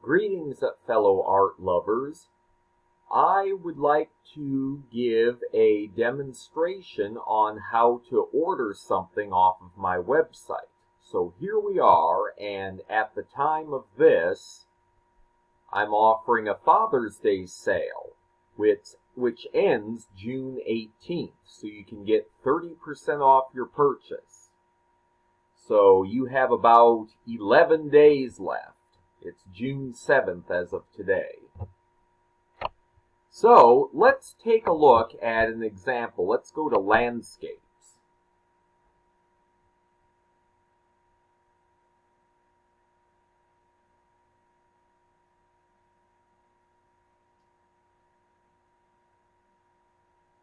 Greetings, fellow art lovers. I would like to give a demonstration on how to order something off of my website. So here we are, and at the time of this, I'm offering a Father's Day sale, which ends June 18th, so you can get 30% off your purchase. So you have about 11 days left. It's June 7th as of today. So let's take a look at an example. Let's go to landscapes.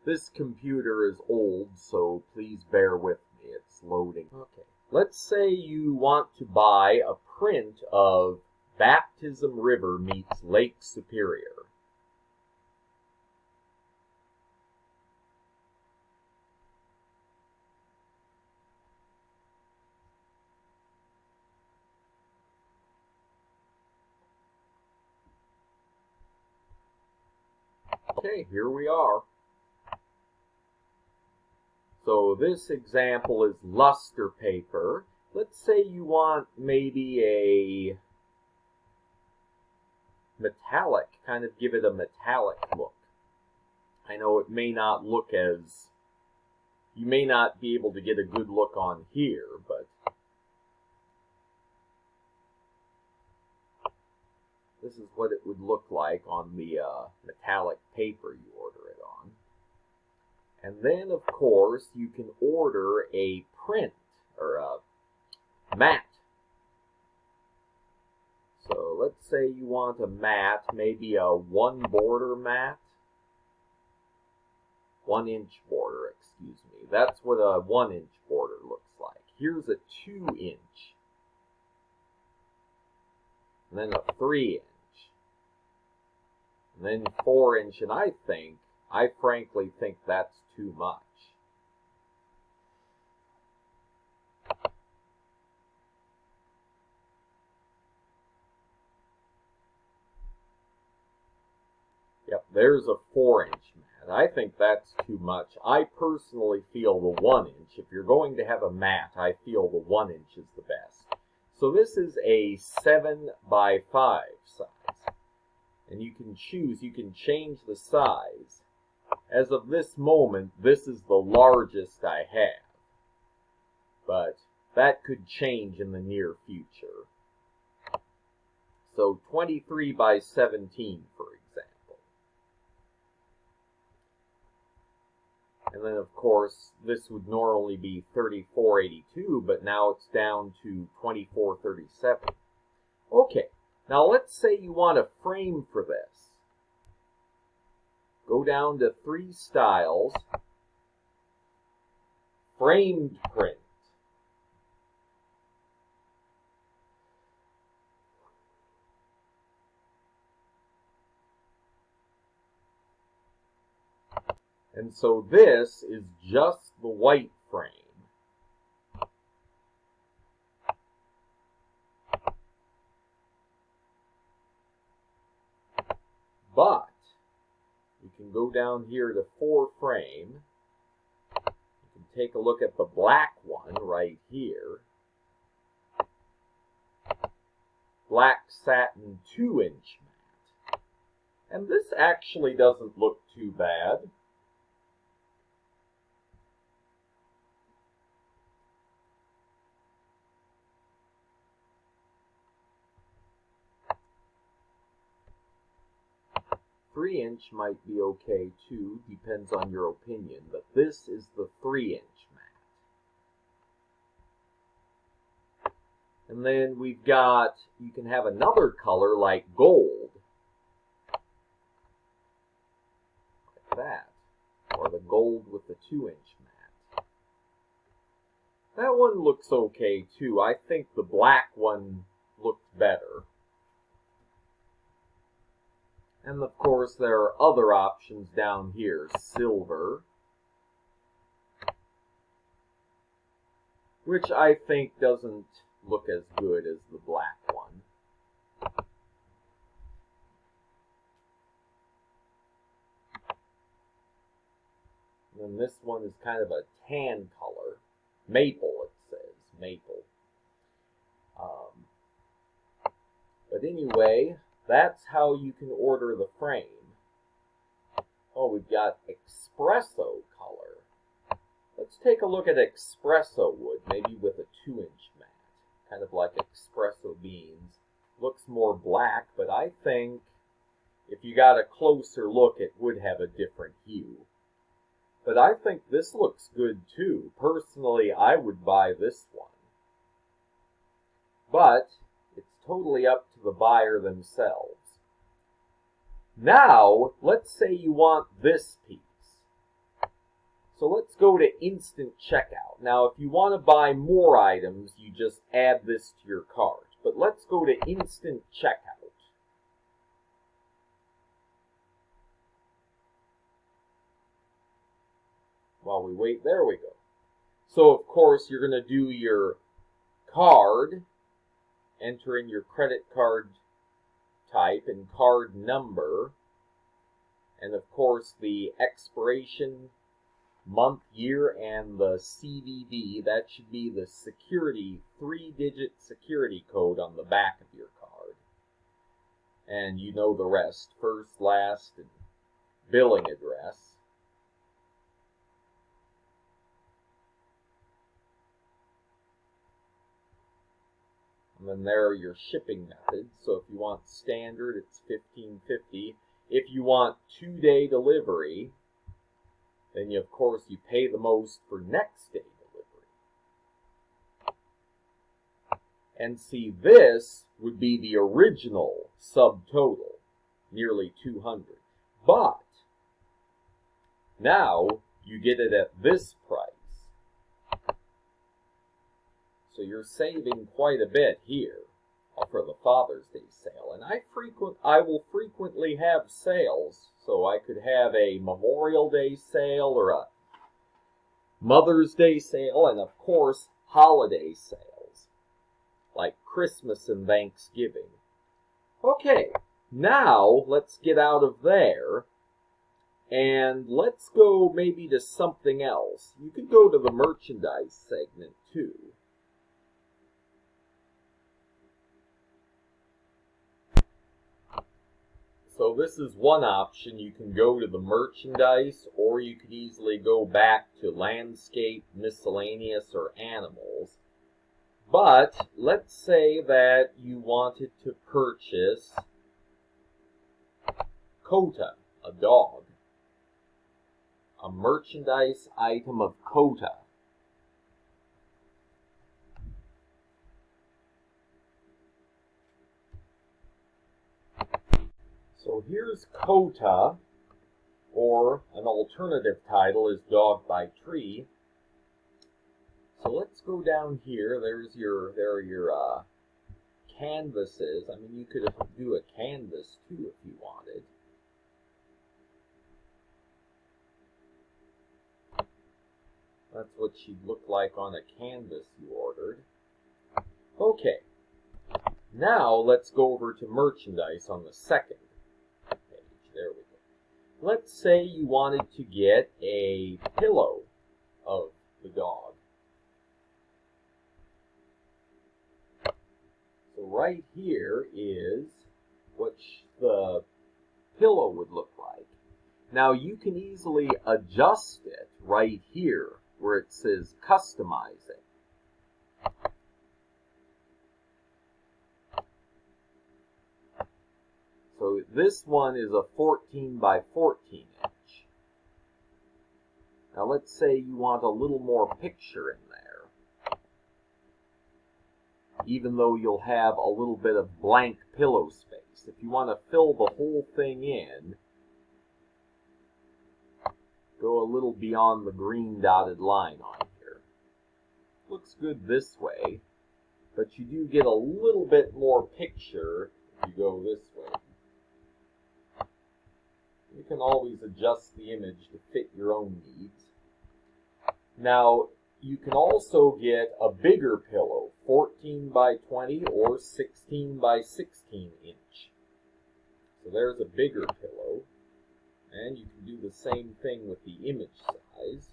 This computer is old, so please bear with me. It's loading. Okay. Let's say you want to buy a print of Baptism River meets Lake Superior. Okay, here we are. So this example is luster paper. Let's say you want maybe a metallic, kind of give it a metallic look. I know it may not look as, you may not be able to get a good look on here, but this is what it would look like on the metallic paper you order it on. And then, of course, you can order a print or a matte. So let's say you want a matte, maybe a 1 border matte. 1 inch border, excuse me. That's what a 1 inch border looks like. Here's a 2 inch. And then a 3 inch. And then 4 inch, and I frankly think that's too much. Yep, there's a 4 inch mat. I think that's too much. I personally feel the 1 inch. If you're going to have a mat, I feel the 1 inch is the best. So this is a 7 by 5 size. And you can choose, you can change the size. As of this moment, this is the largest I have. But that could change in the near future. So 23 by 17, for example. And then, of course, this would normally be 34.82, but now it's down to 24.37. Okay, now let's say you want a frame for this. Go down to 3 styles, framed print. And so this is just the white frame. But you can go down here to 4 frame. You can take a look at the black one right here. Black satin 2 inch mat. And this actually doesn't look too bad. Three inch might be okay too, depends on your opinion, but this is the 3 inch mat. And then we've got, you can have another color like gold. Like that. Or the gold with the 2 inch mat. That one looks okay too. I think the black one looks better. And of course, there are other options down here. Silver, which I think doesn't look as good as the black one. And this one is kind of a tan color. Maple, it says. Maple. But anyway, that's how you can order the frame. Oh, we've got espresso color. Let's take a look at espresso wood, maybe with a 2-inch mat. Kind of like espresso beans. Looks more black, but I think if you got a closer look, it would have a different hue. But I think this looks good too. Personally, I would buy this one. But it's totally up to the buyer themselves. Now, let's say you want this piece. So let's go to instant checkout. Now, if you want to buy more items, you just add this to your cart. But let's go to instant checkout. While we wait, there we go. So, of course, you're going to do your card, enter in your credit card type and card number, and of course the expiration month, year, and the CVV. That should be the security, 3-digit security code on the back of your card. And you know the rest, first, last, and billing address. And then there are your shipping methods. So if you want standard, it's $15.50. If you want 2-day delivery, then of course you pay the most for next day delivery. And see, this would be the original subtotal, nearly $200. But now you get it at this price. So you're saving quite a bit here for the Father's Day sale. And I will frequently have sales. So I could have a Memorial Day sale or a Mother's Day sale, and of course holiday sales like Christmas and Thanksgiving. Okay, now let's get out of there and let's go maybe to something else. You could go to the merchandise segment too. So this is one option. You can go to the merchandise, or you could easily go back to landscape, miscellaneous, or animals. But let's say that you wanted to purchase Kota, a dog. A merchandise item of Kota. So here's Kota, or an alternative title is Dog by Tree. So let's go down here. There are your canvases. I mean, you could do a canvas too if you wanted. That's what she'd look like on a canvas you ordered. Okay. Now let's go over to merchandise on the second page. There we go. Let's say you wanted to get a pillow of the dog. So right here is what the pillow would look like. Now you can easily adjust it right here where it says customize it. So this one is a 14 by 14 inch. Now let's say you want a little more picture in there. Even though you'll have a little bit of blank pillow space. If you want to fill the whole thing in, go a little beyond the green dotted line on here. Looks good this way, but you do get a little bit more picture if you go this way. You can always adjust the image to fit your own needs. Now, you can also get a bigger pillow, 14 by 20 or 16 by 16 inch. So there's a bigger pillow. And you can do the same thing with the image size.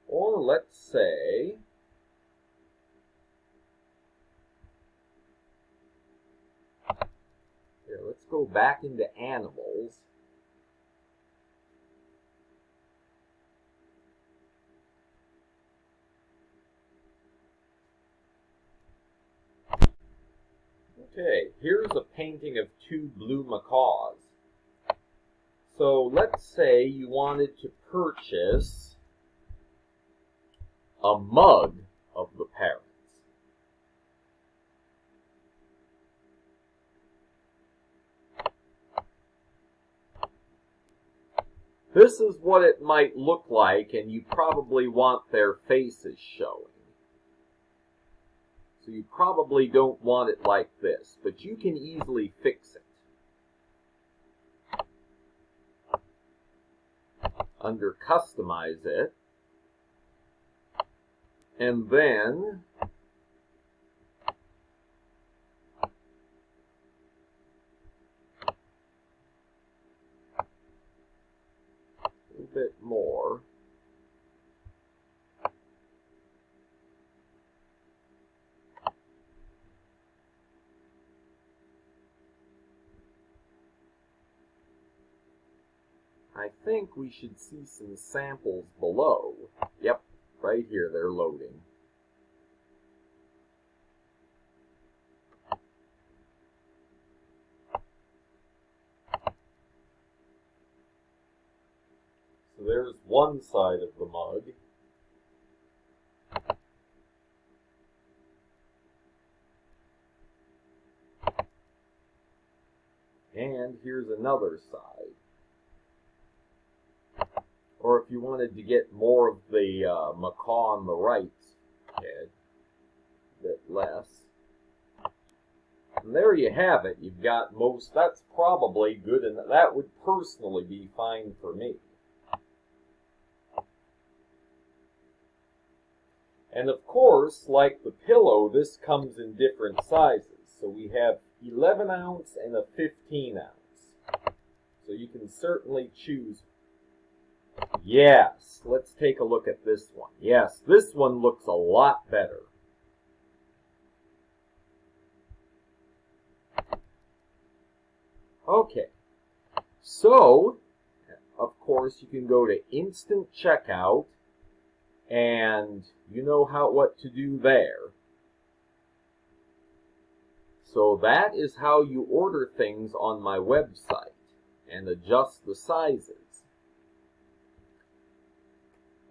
Or let's say here, let's go back into animals. Okay, here's a painting of two blue macaws. So let's say you wanted to purchase a mug of the parrots. This is what it might look like, and you probably want their faces showing. So you probably don't want it like this, but you can easily fix it. Under Customize It, and then a little bit more. I think we should see some samples below. Yep, right here, they're loading. So there's one side of the mug. And here's another side. Or if you wanted to get more of the macaw on the right head, a bit less. And there you have it. You've got most, that's probably good, and that would personally be fine for me. And of course, like the pillow, this comes in different sizes. So we have 11 ounce and a 15 ounce. So you can certainly choose. Yes, let's take a look at this one. Yes, this one looks a lot better. Okay, so of course you can go to Instant Checkout, and you know what to do there. So that is how you order things on my website and adjust the sizes.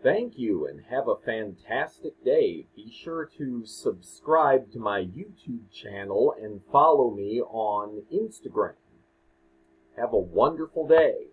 Thank you and have a fantastic day. Be sure to subscribe to my YouTube channel and follow me on Instagram. Have a wonderful day.